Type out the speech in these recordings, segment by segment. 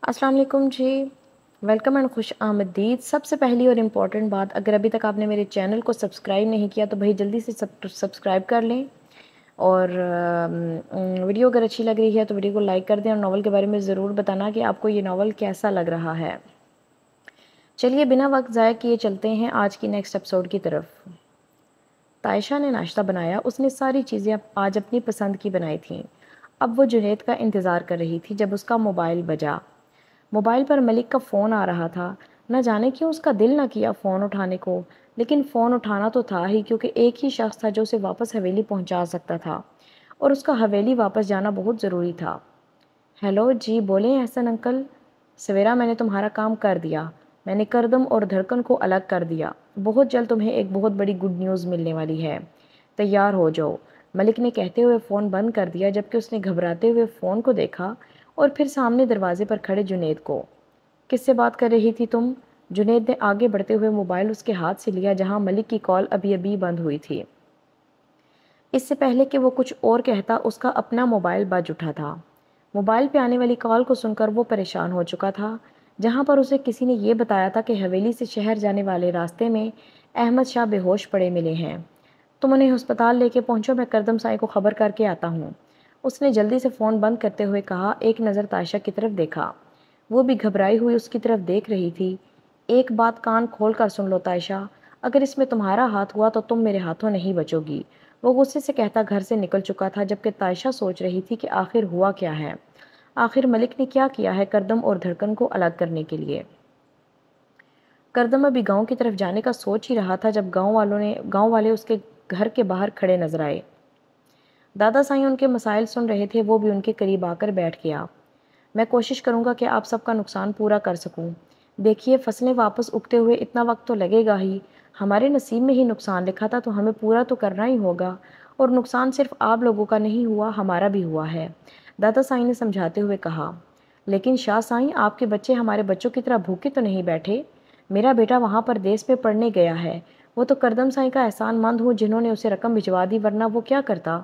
السلام علیکم جی، welcome and خوش آمدید۔ سب سے پہلی اور امپورٹنٹ بات، اگر ابھی تک آپ نے میرے چینل کو سبسکرائب نہیں کیا تو بھائی جلدی سے سبسکرائب کر لیں، اور ویڈیو اگر اچھی لگ رہی ہے تو ویڈیو کو لائک کر دیں، اور ناول کے بارے میں ضرور بتانا کہ آپ کو یہ ناول کیسا لگ رہا ہے۔ چلیے بنا وقت ضائع کیے چلتے ہیں آج کی نیکسٹ ایپیسوڈ کی طرف۔ تائشہ نے ناشتہ بنایا۔ اس نے ساری چیزیں آج اپنی پسند کی بنائی تھیں۔ اب وہ جنید کا انتظار کر رہی تھی جب اس کا موبائل بجا۔ موبائل پر ملک کا فون آ رہا تھا۔ نہ جانے کیوں اس کا دل نہ کیا فون اٹھانے کو، لیکن فون اٹھانا تو تھا ہی، کیونکہ ایک ہی شخص تھا جو اسے واپس حویلی پہنچا سکتا تھا، اور اس کا حویلی واپس جانا بہت ضروری تھا۔ ہیلو جی بولیں احسن انکل۔ سویرا میں نے تمہارا کام کر دیا۔ میں نے کردم اور دھڑکن کو الگ کر دیا۔ بہت جلد تمہیں ایک بہت بڑی گڈ نیوز ملنے والی ہے، تیار ہو جاؤ، ملک نے کہتے ہوئے فون بند کر دیا، جبکہ اس نے گھبراتے ہوئے فون کو دیکھا اور پھر سامنے دروازے پر کھڑے جنید کو۔ کس سے بات کر رہی تھی تم؟ جنید نے آگے بڑھتے ہوئے موبائل اس کے ہاتھ سے لیا جہاں ملک کی کال ابھی بند ہوئی تھی۔ اس سے پہلے کہ وہ کچھ اور کہتا اس کا اپنا موبائل بج اٹھا تھا۔ موبائل پہ آنے والی کال کو سن کر وہ پریشان ہو چکا تھا، جہاں پر اسے کسی نے یہ بتایا تھا کہ حویلی سے شہر جانے والے راستے میں احمد شاہ بے ہوش پڑے ملے ہیں۔ تم انہیں ہسپتال لے کے پہنچو، میں کردم سائی کو خبر کر کے آتا ہوں، اس نے جلدی سے فون بند کرتے ہوئے کہا۔ ایک نظر تائشہ کی طرف دیکھا، وہ بھی گھبرائی ہوئی اس کی طرف دیکھ رہی تھی۔ ایک بات کان کھول کر سن لو تائشہ، اگر اس میں تمہارا ہاتھ ہوا تو تم میرے ہاتھوں نہیں بچو گی، وہ غصے سے کہتا گھر سے نکل چکا تھا، جبکہ تائشہ سوچ رہی تھی کہ آخر ہوا کیا ہے، آخر ملک نے کیا کیا ہے کردم اور دھڑکن کو الگ کرنے کے لیے۔ کردم ابھی گاؤں کی طرف جانے کا سوچ ہی رہا تھا جب گاؤں والے اس کے گھر کے باہر کھڑے نظر آئے۔ دادا سائیں ان کے مسائل سن رہے تھے، وہ بھی ان کے قریب آ کر بیٹھ گیا۔ میں کوشش کروں گا کہ آپ سب کا نقصان پورا کر سکوں۔ دیکھیے فصلیں واپس اگتے ہوئے اتنا وقت تو لگے گا ہی، ہمارے نصیب میں ہی نقصان لکھا تھا تو ہمیں پورا تو کرنا ہی ہوگا، اور نقصان صرف آپ لوگوں کا نہیں ہوا، ہمارا بھی ہوا ہے، دادا سائیں نے سمجھاتے ہوئے کہا۔ لیکن شاہ سائیں، آپ کے بچے ہمارے بچوں کی طرح بھوکے تو نہیں بیٹھے؟ میرا بیٹا وہاں پر دیس میں پڑھنے گیا ہے، وہ تو کردم سائیں کا احسان مند ہوں جنہوں نے اسے رقم بھجوا دی، ورنہ وہ کیا کرتا؟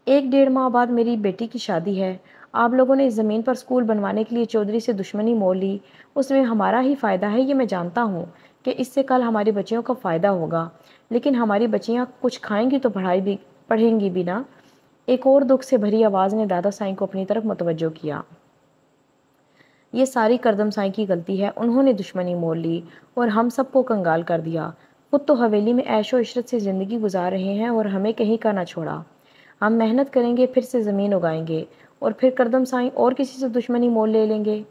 1 ڈیڑھ ماہ بعد میری بیٹی کی شادی ہے۔ آپ لوگوں نے اس زمین پر سکول بنوانے کے لیے چودھری سے دشمنی مول لی، اس میں ہمارا ہی فائدہ ہے، یہ میں جانتا ہوں کہ اس سے کل ہماری بچیوں کا فائدہ ہوگا، لیکن ہماری بچیاں کچھ کھائیں گی تو پڑھیں گی بھی نہ۔ ایک اور دکھ سے بھری آواز نے دادا سائیں کو اپنی طرف متوجہ کیا۔ یہ ساری کردم سائیں کی غلطی ہے، انہوں نے دشمنی مول لی اور ہم سب کو کنگال کر دیا۔ خود تو حویلی میں عیش و عشرت سے زندگی گزار رہے ہیں اور ہمیں کہیں کا نہ چھوڑا۔ ہم محنت کریں گے، پھر سے زمین اگائیں گے، اور پھر کردم سائیں اور کسی سے دشمنی مول لے لیں گے۔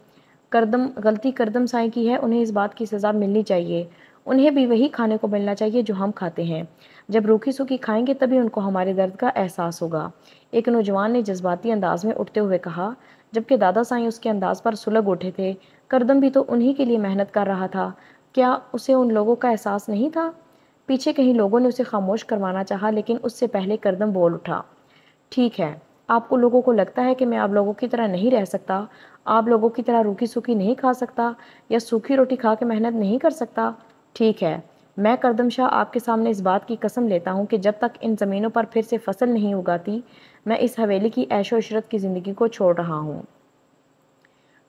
غلطی کردم سائیں کی ہے، انہیں اس بات کی سزا ملنی چاہیے، انہیں بھی وہی کھانے کو ملنا چاہیے جو ہم کھاتے ہیں۔ جب روکھی سوکھی کھائیں گے تبھی ان کو ہمارے درد کا احساس ہوگا، ایک نوجوان نے جذباتی انداز میں اٹھتے ہوئے کہا، جبکہ دادا سائیں اس کے انداز پر سلگ اٹھے تھے۔ کردم بھی تو انہی کے لیے محنت کر رہا تھا، کیا اسے ان لوگوں کا احساس نہیں تھا؟ پیچھے کہیں لوگوں نے اسے خاموش کروانا چاہا، لیکن اس سے پہلے کردم بول اٹھا۔ ٹھیک ہے، آپ کو لوگوں کو لگتا ہے کہ میں آپ لوگوں کی طرح نہیں رہ سکتا، آپ لوگوں کی طرح روکھی سوکھی نہیں کھا سکتا، یا سوکھی روٹی کھا کے محنت نہیں کر سکتا۔ ٹھیک ہے، میں کردم شاہ آپ کے سامنے اس بات کی قسم لیتا ہوں کہ جب تک ان زمینوں پر پھر سے فصل نہیں اگاتی، میں اس حویلی کی عیش و عشرت کی زندگی کو چھوڑ رہا ہوں۔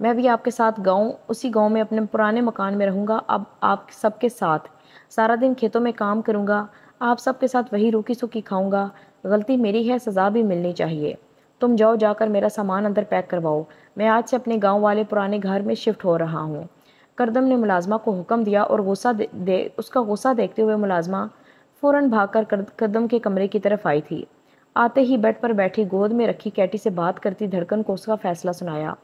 میں بھی آپ کے ساتھ اسی گاؤں میں اپنے پرانے مکان میں رہوں گا، اب آپ سب کے ساتھ سارا دن کھیتوں میں کام کروں گا، آپ سب کے ساتھ وہی روکی سوکی کھاؤں گا۔ غلطی میری ہے، سزا بھی ملنی چاہیے۔ تم جاؤ، جا کر میرا سامان اندر پیک کرواؤ، میں آج سے اپنے گاؤں والے پرانے گھر میں شفٹ ہو رہا ہوں۔ کردم نے ملازمہ کو حکم دیا، اور اس کا غصہ دیکھتے ہوئے ملازمہ فوراً بھاگ کر کردم کے کمرے کی طرف آئی تھی۔ آتے ہی بیڈ پر بیٹھی گود میں رکھی کیٹی سے بات کرتی دھڑکن کو اس کا فیصلہ سنایا۔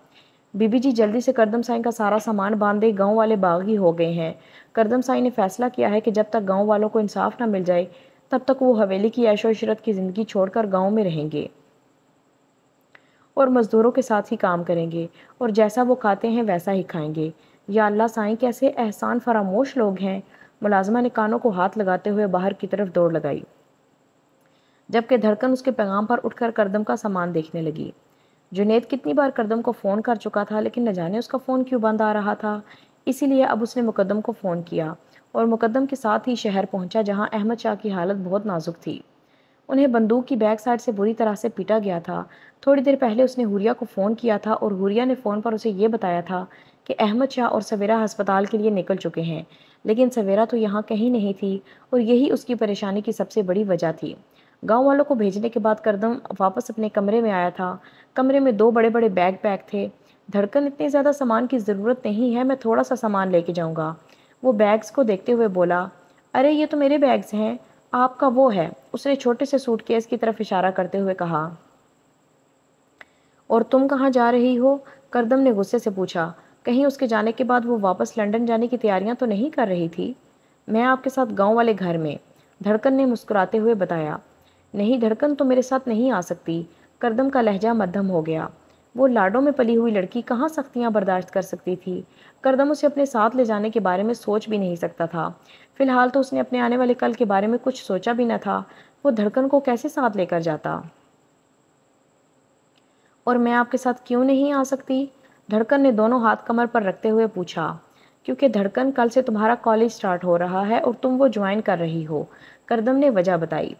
بی بی جی جلدی سے کردم سائیں کا سارا سامان باندھ دے، گاؤں والے باغی ہو گئے ہیں۔ کردم سائیں نے فیصلہ کیا ہے کہ جب تک گاؤں والوں کو انصاف نہ مل جائے تب تک وہ حویلی کی عیش و عشرت کی زندگی چھوڑ کر گاؤں میں رہیں گے اور مزدوروں کے ساتھ ہی کام کریں گے، اور جیسا وہ کھاتے ہیں ویسا ہی کھائیں گے۔ یا اللہ سائیں، کیسے احسان فراموش لوگ ہیں۔ ملازمہ نے کانوں کو ہاتھ لگاتے ہوئے باہر کی طرف دوڑ لگائی، جبکہ دھڑکن اس کے پیغام پر اٹھ کر کردم کا سامان دیکھنے لگی۔ جنید کتنی بار کردم کو فون کر چکا تھا، لیکن نہ جانے اس کا فون کیوں بند آ رہا تھا، اسی لیے اب اس نے مقدم کو فون کیا اور مقدم کے ساتھ ہی شہر پہنچا، جہاں احمد شاہ کی حالت بہت نازک تھی۔ انہیں بندوق کی بیک سائڈ سے بری طرح سے پیٹا گیا تھا۔ تھوڑی دیر پہلے اس نے حوریہ کو فون کیا تھا اور حوریہ نے فون پر اسے یہ بتایا تھا کہ احمد شاہ اور سویرا ہسپتال کے لیے نکل چکے ہیں، لیکن سویرا تو یہاں کہیں نہیں تھی اور یہی اس کی پریشانی کی سب سے بڑی وجہ تھی۔ گاؤں والوں کو بھیجنے کے بعد کردم واپس اپنے کمرے میں آیا تھا۔ کمرے میں 2 بڑے بڑے بیگ پیک تھے۔ دھڑکن اتنے زیادہ سامان کی ضرورت نہیں ہے، میں تھوڑا سا سامان لے کے جاؤں گا۔ وہ بیگز کو دیکھتے ہوئے بولا، ارے یہ تو میرے بیگز ہیں، آپ کا وہ ہے۔ اس نے چھوٹے سے سوٹ کیس کی طرف اشارہ کرتے ہوئے کہا۔ اور تم کہاں جا رہی ہو؟ کردم نے غصے سے پوچھا۔ کہیں اس کے جانے کے بعد وہ واپس لنڈن جانے کی تیاریاں تو نہیں کر رہی تھی؟ میں آپ کے ساتھ گاؤں والے گھر میں، دھڑکن نے مسکراتے ہوئے بتایا۔ نہیں دھڑکن، تو میرے ساتھ نہیں آ سکتی۔ کردم کا لہجہ مدھم ہو گیا۔ وہ لاڈوں میں پلی ہوئی لڑکی کہاں سختیاں برداشت کر سکتی تھی؟ کردم اسے اپنے ساتھ لے جانے کے بارے میں سوچ بھی نہیں سکتا تھا۔ فی الحال تو اس نے اپنے آنے والے کل کے بارے میں کچھ سوچا بھی نہ تھا۔ وہ دھڑکن کو کیسے ساتھ لے کر جاتا؟ اور میں آپ کے ساتھ کیوں نہیں آ سکتی؟ دھڑکن نے دونوں ہاتھ کمر پر رکھتے ہوئے پوچھا۔ کیونکہ دھڑکن، کل سے تمہارا کالج سٹارٹ ہو رہا ہے اور تم وہ جوائن کر رہی ہو۔ کردم نے وجہ بتائی۔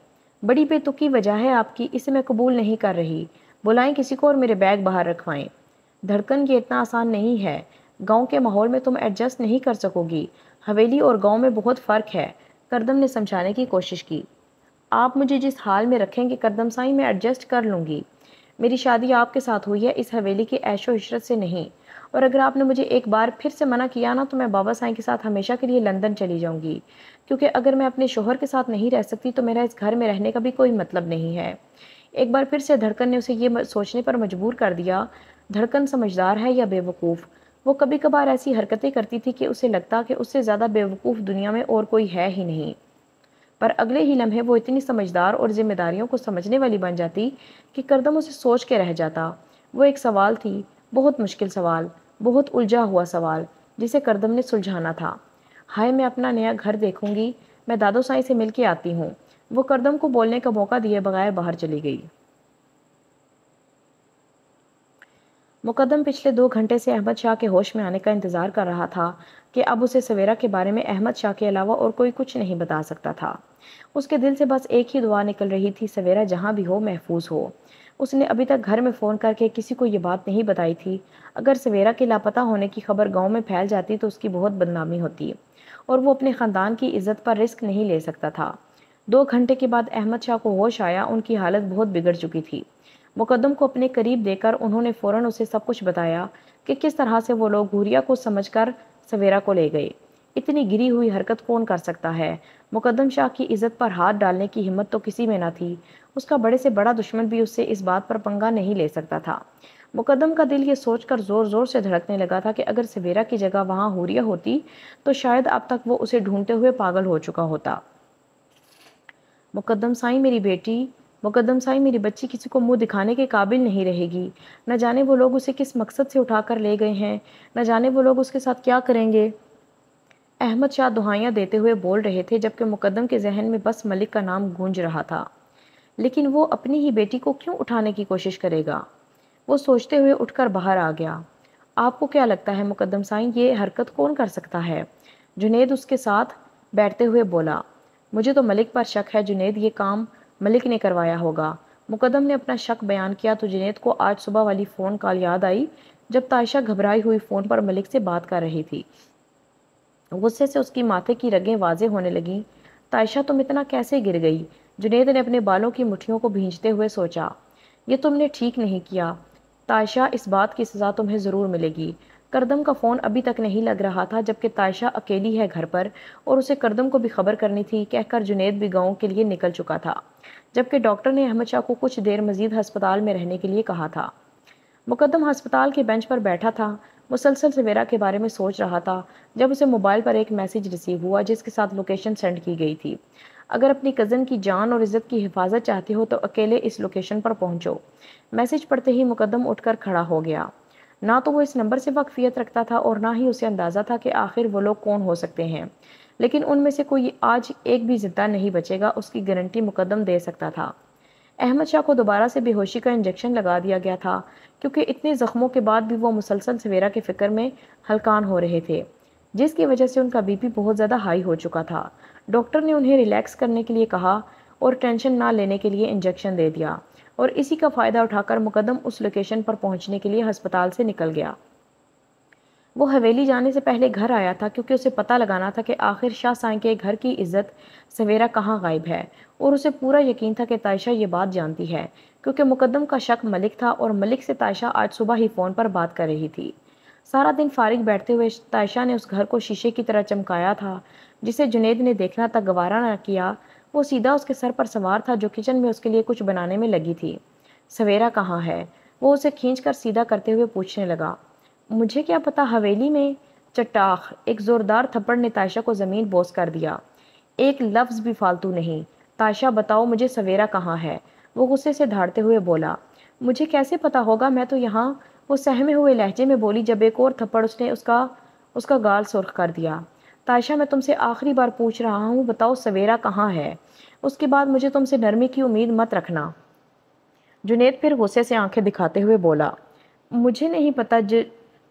بڑی بے تکی وجہ ہے آپ کی، اسے میں قبول نہیں کر رہی۔ بلائیں کسی کو اور میرے بیگ باہر رکھوائیں۔ دھڑکن، یہ اتنا آسان نہیں ہے۔ گاؤں کے ماحول میں تم ایڈجسٹ نہیں کر سکو گی۔ حویلی اور گاؤں میں بہت فرق ہے۔ کردم نے سمجھانے کی کوشش کی۔ آپ مجھے جس حال میں رکھیں گے کردم سائیں، میں ایڈجسٹ کر لوں گی۔ میری شادی آپ کے ساتھ ہوئی ہے، اس حویلی کی عیش و عشرت سے نہیں۔ اور اگر آپ نے مجھے ایک بار پھر سے منع کیا نا، تو میں بابا سائیں کے ساتھ ہمیشہ کے لیے لندن چلی جاؤں گی، کیونکہ اگر میں اپنے شوہر کے ساتھ نہیں رہ سکتی تو میرا اس گھر میں رہنے کا بھی کوئی مطلب نہیں ہے۔ ایک بار پھر سے دھڑکن نے اسے یہ سوچنے پر مجبور کر دیا۔ دھڑکن سمجھدار ہے یا بے وقوف؟ وہ کبھی کبھار ایسی حرکتیں کرتی تھی کہ اسے لگتا کہ اس سے زیادہ بے وقوف دنیا میں اور کوئی ہے ہی نہیں، پر اگلے ہی لمحے وہ اتنی سمجھدار اور ذمہ داریوں کو سمجھنے والی بن جاتی کہ کردم اسے سوچ کے رہ جاتا۔ وہ ایک سوال تھی، بہت مشکل سوال، بہت الجھا ہوا سوال، جسے کردم نے سلجھانا تھا۔ ہائے، میں اپنا نیا گھر دیکھوں گی، میں دادو سائیں سے مل کے آتی ہوں۔ وہ کردم کو بولنے کا موقع دیے بغیر باہر چلی گئی۔ مقدم پچھلے 2 گھنٹے سے احمد شاہ کے ہوش میں آنے کا انتظار کر رہا تھا کہ اب اسے سویرا کے بارے میں احمد شاہ کے علاوہ اور کوئی کچھ نہیں بتا سکتا تھا۔ اس کے دل سے بس ایک ہی دعا نکل رہی تھی، سویرا جہاں بھی ہو محفوظ ہو۔ اس نے ابھی تک گھر میں فون کر کے کسی کو یہ بات نہیں بتائی تھی۔ اگر سویرا کے لاپتہ ہونے کی خبر گاؤں میں پھیل جاتی تو اس کی بہت بدنامی ہوتی، اور وہ اپنے خاندان کی عزت پر رسک نہیں لے سکتا تھا۔ 2 گھنٹے کے بعد احمد شاہ کو ہوش آیا، ان کی حالت بہت بگڑ چکی تھی۔ مقدم کو اپنے قریب دے کر انہوں نے فوراً اسے سب کچھ بتایا کہ کس طرح سے وہ لوگ حوریہ کو سمجھ کر سویرا کو لے گئے۔ اتنی گری ہوئی حرکت کون کر سکتا ہے؟ مقدم شاہ کی عزت پر ہاتھ ڈالنے کی ہمت تو کسی میں نہ تھی۔ اس کا بڑے سے بڑا دشمن بھی اس سے اس بات پر پنگا نہیں لے سکتا تھا۔ مقدم کا دل یہ سوچ کر زور زور سے دھڑکنے لگا تھا کہ اگر سویرا کی جگہ وہاں حوریہ ہوتی تو شاید اب تک وہ اسے ڈھونڈتے ہوئے پاگل ہو چکا ہوتا۔ مقدم سائیں، میری بیٹی، مقدم سائیں، میری بچی کسی کو منہ دکھانے کے قابل نہیں رہے گی۔ نہ جانے وہ لوگ اسے کس مقصد سے اٹھا کر لے گئے ہیں، نہ جانے وہ لوگ اس کے ساتھ کیا کریں گے۔ احمد شاہ دہائیاں دیتے ہوئے بول رہے تھے، جبکہ مقدم کے ذہن میں بس ملک کا نام گونج رہا تھا۔ لیکن وہ اپنی ہی بیٹی کو کیوں اٹھانے کی کوشش کرے گا؟ وہ سوچتے ہوئے اٹھ کر باہر آ گیا۔ آپ کو کیا لگتا ہے مقدم سائیں، یہ حرکت کون کر سکتا ہے؟ جنید اس کے ساتھ بیٹھتے ہوئے بولا۔ مجھے تو ملک پر شک ہے جنید، یہ کام ملک نے کروایا ہوگا۔ مقدم نے اپنا شک بیان کیا تو جنید کو آج صبح والی فون کال یاد آئی جب تائشہ گھبرائی ہوئی فون پر ملک سے بات کر رہی تھی۔ غصے سے اس کی ماتھے کی رگیں واضح ہونے لگیں۔ تائشہ، تم اتنا کیسے گر گئی؟ جنید نے اپنے بالوں کی مٹھیوں کو بھینجتے ہوئے سوچا۔ یہ تم نے ٹھیک نہیں کیا تائشہ، اس بات کی سزا تمہیں ضرور ملے گی۔ کردم کا فون ابھی تک نہیں لگ رہا تھا، جبکہ تائشہ اکیلی ہے گھر پر اور اسے کردم کو بھی خبر کرنی تھی۔ کہہ کر جنید بھی گاؤں کے لیے نکل چکا تھا، جبکہ ڈاکٹر نے احمد شاہ کو کچھ دیر مزید ہسپتال میں رہنے کے لیے کہا تھا۔ مقدم ہسپتال کے بینچ پر بیٹھا تھا، مسلسل سویرا کے بارے میں سوچ رہا تھا، جب اسے موبائل پر ایک میسج ریسیو ہوا جس کے ساتھ لوکیشن سینڈ کی گئی تھی۔ اگر اپنی کزن کی جان اور عزت کی حفاظت چاہتے ہو تو اکیلے اس لوکیشن پر پہنچو۔ میسج پڑھتے ہی مقدم اٹھ کر کھڑا ہو گیا۔ نہ تو وہ اس نمبر سے واقفیت رکھتا تھا اور نہ ہی اسے اندازہ تھا کہ آخر وہ لوگ کون ہو سکتے ہیں، لیکن ان میں سے کوئی آج ایک بھی زندہ نہیں بچے گا، اس کی گارنٹی مقدم دے سکتا تھا۔ احمد شاہ کو دوبارہ سے بے ہوشی کا انجیکشن لگا دیا گیا تھا، کیونکہ اتنے زخموں کے بعد بھی وہ مسلسل سویرا کے فکر میں ہلکان ہو رہے تھے، جس کی وجہ سے ان کا بی پی بہت زیادہ ہائی ہو چکا تھا۔ ڈاکٹر نے انہیں ریلیکس کرنے کے لیے کہا اور ٹینشن نہ لینے کے لیے انجیکشن دے دیا، اور اسی کا فائدہ اٹھا کر مقدم اس لوکیشن پر پہنچنے کے لیے ہسپتال سے نکل گیا۔ وہ حویلی جانے سے پہلے گھر آیا تھا کیونکہ اسے پتہ لگانا تھا کہ آخر شاہ سائیں کے گھر کی عزت سویرا کہاں غائب ہے، اور اسے پورا یقین تھا کہ تائشہ یہ بات جانتی ہے، کیونکہ مقدم کا شک ملک تھا اور ملک سے تائشہ آج صبح ہی فون پر بات کر رہی تھی۔ سارا دن فارغ بیٹھتے ہوئے تائشہ نے اس گھر کو شیشے کی طرح چمکایا تھا جسے جنید نے دیکھنا تک گوارا نہ کیا۔ وہ سیدھا اس کے سر پر سوار تھا جو کچن میں اس کے لیے کچھ بنانے میں لگی تھی۔ سویرا کہاں ہے؟ وہ اسے کھینچ کر سیدھا کرتے ہوئے پوچھنے لگا۔ مجھے کیا پتا حویلی میں؟ چٹاخ! ایک زوردار تھپڑ نے تائشہ کو زمین بوس کر دیا۔ ایک لفظ بھی فالتو نہیں۔ تائشہ بتاؤ مجھے سویرا کہاں ہے؟ وہ غصے سے دھاڑتے ہوئے بولا۔ مجھے کیسے پتا ہوگا، میں تو یہاں، وہ سہمے ہوئے لہجے میں بولی جب ایک اور تھپڑ اس نے اس کا گال سرخ کر دیا۔ تائشہ میں تم سے آخری بار پوچھ رہا ہوں، بتاؤ سویرا کہاں ہے؟ اس کے بعد مجھے تم سے نرمی کی امید مت رکھنا۔ جنید پھر غصے سے آنکھیں دکھاتے ہوئے بولا۔ مجھے نہیں پتا۔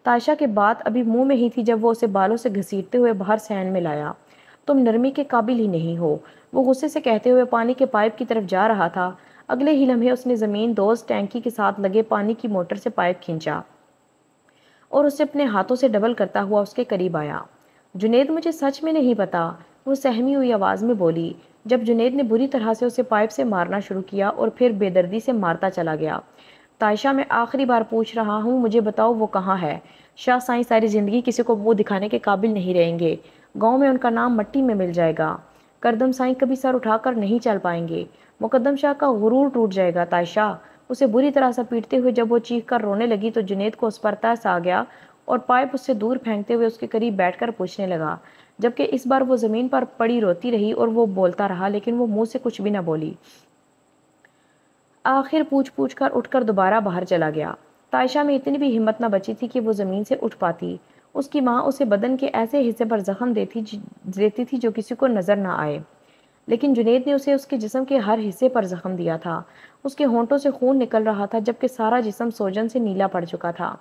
تائشہ کے بات ابھی منہ میں ہی تھی جب وہ اسے بالوں سے گھسیٹتے ہوئے باہر صحن میں لایا۔ تم نرمی کے قابل ہی نہیں ہو، وہ غصے سے کہتے ہوئے پانی کے پائپ کی طرف جا رہا تھا۔ اگلے ہی لمحے اس نے زمین دوز ٹینکی کے ساتھ لگے پانی کی موٹر سے پائپ کھینچا اور اسے اپنے ہاتھوں سے ڈبل کرتا ہوا اس کے قریب آیا۔ جنید مجھے سچ میں نہیں پتا، وہ سہمی ہوئی آواز میں بولی جب جنید نے بری طرح سے اسے پائپ سے مارنا شروع کیا اور پھر بے دردی سے مارتا چلا گیا۔ تائشہ میں آخری بار پوچھ رہا ہوں، مجھے بتاؤ وہ کہاں ہے؟ شاہ سائیں ساری زندگی کسی کو منہ دکھانے کے قابل نہیں رہیں گے، گاؤں میں ان کا نام مٹی میں مل جائے گا، کردم سائیں کبھی سر اٹھا کر نہیں چل پائیں گے، مقدم شاہ کا غرور ٹوٹ جائے گا۔ تائشہ اسے بری طرح سے پیٹتے ہوئے جب وہ چیخ کر رونے لگی تو جنید کو اس پر ترس آ گیا اور پائپ اس سے دور پھینکتے ہوئے اس کے قریب بیٹھ کر پوچھنے لگا، جبکہ اس بار وہ زمین پر پڑی روتی رہی اور وہ بولتا رہا لیکن وہ منہ سے کچھ بھی نہ بولی۔ آخر پوچھ کر اٹھ کر دوبارہ باہر چلا گیا۔ تائشہ میں اتنی بھی ہمت نہ بچی تھی کہ وہ زمین سے اٹھ پاتی۔ اس کی ماں اسے بدن کے ایسے حصے پر زخم دیتی تھی جو کسی کو نظر نہ آئے، لیکن جنید نے اسے اس کے جسم کے ہر حصے پر زخم دیا تھا۔ اس کے ہونٹوں سے خون نکل رہا تھا جبکہ سارا جسم سوجن سے نیلا پڑ چکا تھا،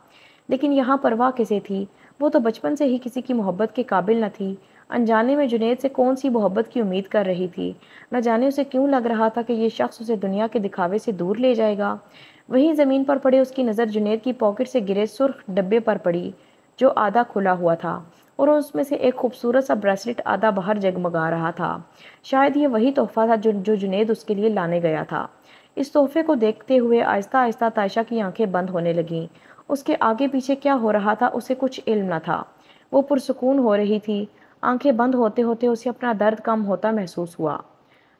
لیکن یہاں پرواہ کسے تھی؟ وہ تو بچپن سے ہی کسی کی محبت کے قابل نہ تھی۔ انجانے میں جنید سے کون سی محبت کی امید کر رہی تھی؟ نہ جانے اسے کیوں لگ رہا تھا کہ یہ شخص اسے دنیا کے دکھاوے سے دور لے جائے گا۔ وہیں زمین پر پڑے اس کی نظر جنید کی پاکٹ سے گرے سرخ ڈبے پر پڑی جو آدھا کھلا ہوا تھا اور اس میں سے ایک خوبصورت سا بریسلٹ آدھا باہر جگمگا رہا تھا۔ شاید یہ وہی تحفہ تھا جو جنید اس کے لیے لانے گیا تھا۔ اس تحفے کو دیکھتے ہوئے آہستہ آہستہ تائشہ کی آنکھیں بند ہونے لگیں۔ اس کے آگے پیچھے کیا ہو رہا تھا اسے کچھ علم نہ تھا۔ وہ پرسکون ہو رہی تھی۔ آنکھیں بند ہوتے ہوتے اسے اپنا درد کم ہوتا محسوس ہوا۔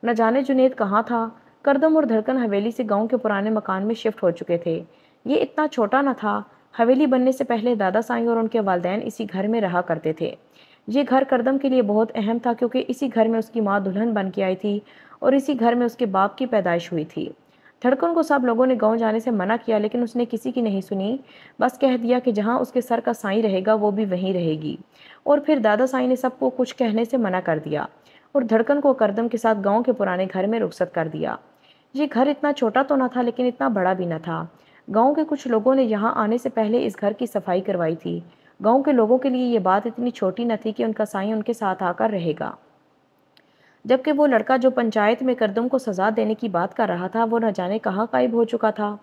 نہ جانے جنید کہاں تھا۔ کردم اور دھڑکن حویلی سے گاؤں کے پرانے مکان میں شفٹ ہو چکے تھے۔ یہ اتنا چھوٹا نہ تھا۔ حویلی بننے سے پہلے دادا سائیں اور ان کے والدین اسی گھر میں رہا کرتے تھے۔ یہ گھر کردم کے لیے بہت اہم تھا کیونکہ اسی گھر میں اس کی ماں دلہن بن کے آئی تھی اور اسی گھر میں اس کے باپ کی پیدائش ہوئی تھی۔ دھڑکن کو سب لوگوں نے گاؤں جانے سے منع کیا لیکن اس نے کسی کی نہیں سنی، بس کہہ دیا کہ جہاں اس کے سر کا سائیں رہے گا وہ بھی وہیں رہے گی، اور پھر دادا سائیں نے سب کو کچھ کہنے سے منع کر دیا اور دھڑکن کو کردم کے ساتھ گاؤں کے پرانے گھر میں رخصت کر دیا۔ یہ گھر اتنا چھوٹا تو نہ تھا لیکن اتنا بڑا بھی نہ تھا۔ گاؤں کے کچھ لوگوں نے یہاں آنے سے پہلے اس گھر کی صفائی کروائی تھی۔ گاؤں کے لوگوں کے لیے یہ بات اتنی چھوٹی نہ تھی کہ ان کا سائیں ان کے ساتھ آ کر رہے گا، جبکہ وہ لڑکا جو پنچایت میں کردم کو سزا دینے کی بات کر رہا تھا وہ نہ جانے کہاں غائب ہو چکا تھا۔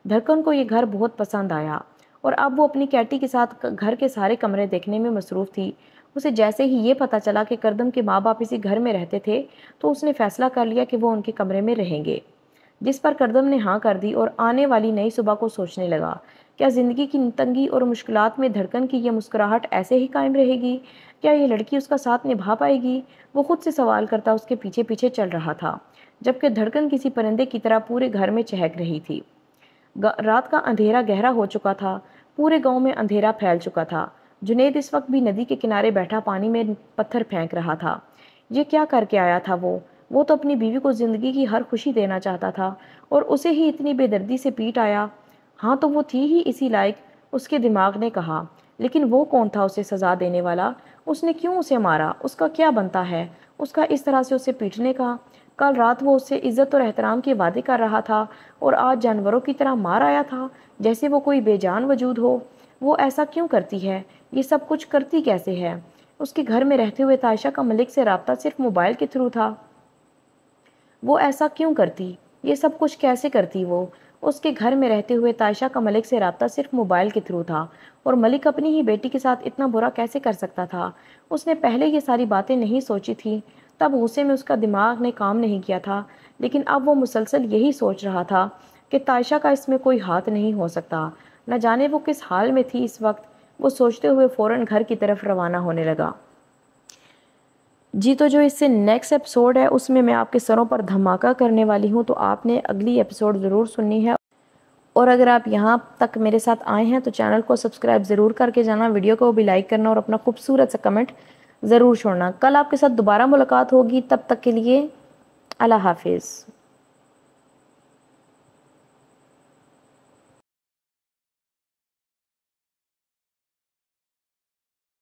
دھڑکن کو یہ گھر بہت پسند آیا اور اب وہ اپنی کیٹی کے ساتھ گھر کے سارے کمرے دیکھنے میں مصروف تھی۔ اسے جیسے ہی یہ پتہ چلا کہ کردم کے ماں باپ اسی گھر میں رہتے تھے تو اس نے فیصلہ کر لیا کہ وہ ان کے کمرے میں رہیں گے، جس پر کردم نے ہاں کر دی اور آنے والی نئی صبح کو سوچنے لگا، کیا زندگی کی تنگی اور مشکلات میں دھڑکن کی یہ مسکراہٹ ایسے ہی قائم رہے گی؟ کیا یہ لڑکی اس کا ساتھ نبھا پائے گی؟ وہ خود سے سوال کرتا اس کے پیچھے پیچھے چل رہا تھا جبکہ دھڑکن کسی پرندے کی طرح پورے گھر میں چہک رہی تھی۔ رات کا اندھیرا گہرا ہو چکا تھا، پورے گاؤں میں اندھیرا پھیل چکا تھا۔ جنید اس وقت بھی ندی کے کنارے بیٹھا پانی میں پتھر پھینک رہا تھا۔ یہ کیا کر کے آیا تھا وہ تو اپنی بیوی کو زندگی کی ہر خوشی دینا چاہتا تھا اور اسے ہی اتنی بے دردی سے پیٹ آیا۔ ہاں تو وہ تھی ہی اسی لائق، اس کے دماغ نے کہا، لیکن وہ کون تھا اسے سزا دینے والا؟ اس نے کیوں اسے مارا؟ اس کا کیا بنتا ہے اس کا اس طرح سے اسے پیٹنے کا؟ کل رات وہ اس سے عزت اور احترام کے وعدے کر رہا تھا اور آج جانوروں کی طرح مار آیا تھا جیسے وہ کوئی بے جان وجود ہو۔ وہ ایسا کیوں کرتی ہے؟ یہ سب کچھ کرتی کیسے ہے؟ اس کے گھر میں رہتے ہوئے تائشہ کا ملک سے رابطہ صرف موبائل کے تھرو تھا۔ وہ ایسا کیوں کرتی؟ یہ سب کچھ کیسے کرتی وہ؟ اس کے گھر میں رہتے ہوئے تائشہ کا ملک سے رابطہ صرف موبائل کے تھرو تھا، اور ملک اپنی ہی بیٹی کے ساتھ اتنا برا کیسے کر سکتا تھا؟ اس نے پہلے یہ ساری باتیں نہیں سوچی تھی، تب غصے میں اس کا دماغ نے کام نہیں کیا تھا، لیکن اب وہ مسلسل یہی سوچ رہا تھا کہ تائشہ کا اس میں کوئی ہاتھ نہیں ہو سکتا۔ نہ جانے وہ کس حال میں تھی اس وقت، وہ سوچتے ہوئے فوراً گھر کی طرف روانہ ہونے لگا۔ جی تو جو اس سے نیکسٹ ایپیسوڈ ہے اس میں میں آپ کے سروں پر دھماکہ کرنے والی ہوں، تو آپ نے اگلی ایپیسوڈ ضرور سننی ہے، اور اگر آپ یہاں تک میرے ساتھ آئے ہیں تو چینل کو سبسکرائب ضرور کر کے جانا، ویڈیو کو بھی لائک کرنا اور اپنا خوبصورت سا کمنٹ ضرور چھوڑنا۔ کل آپ کے ساتھ دوبارہ ملاقات ہوگی، تب تک کے لیے اللہ حافظ۔